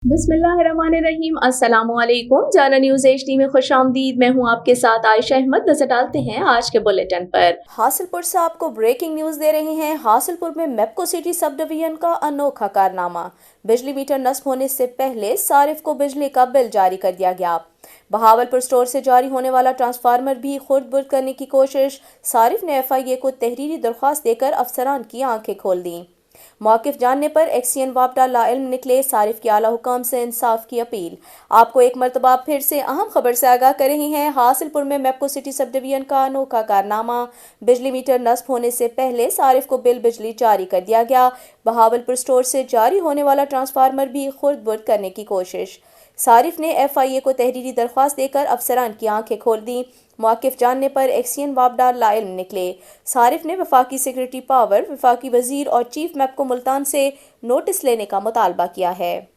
बिस्मिल्लाहिर्रहमानिर्रहीम। अस्सलामुअलैकुम। जाना न्यूज़ HD में खुश आमदीद। मैं हूं आपके साथ आयशा अहमद। नजर डालते हैं आज के बुलेटिन पर। हासिलपुर से आपको ब्रेकिंग न्यूज़ दे रहे हैं। हासिलपुर में मेप्को सिटी सब डिवीजन का अनोखा कारनामा। बिजली मीटर नस्ब होने से पहले सारिफ को बिजली का बिल जारी कर दिया गया। बहावलपुर स्टोर से जारी होने वाला ट्रांसफार्मर भी खुर्द बुर्द करने की कोशिश। सारिफ ने FIA को तहरीरी दरख्वास्त देकर अफसरान की आंखें खोल दी। मौक़िफ़ जानने पर एक्सियन वापडा लाइल्म निकले। सारिफ की आला हुकाम से इंसाफ की अपील। आपको एक मरतबा फिर से अहम खबर से आगाह कर रहे हैं। हासिलपुर में मेप्को सिटी सब डिवीजन का अनोखा कारनामा। बिजली मीटर नस्ब होने से पहले सारिफ को बिल बिजली जारी कर दिया गया। बहावलपुर स्टोर से जारी होने वाला ट्रांसफार्मर भी खुर्द बुर्द करने की कोशिश। सारिफ ने FIA को तहरीरी दरख्वास्त देकर अफसरान की आंखें खोल दी। मौक़िफ़ जानने पर एक्सियन वापडा लाइल्म निकले। सारिफ ने वफाकी सेक्रेटरी पावर, वफाकी वजीर और चीफ मेप्को मुल्तान से नोटिस लेने का मुतालबा किया है।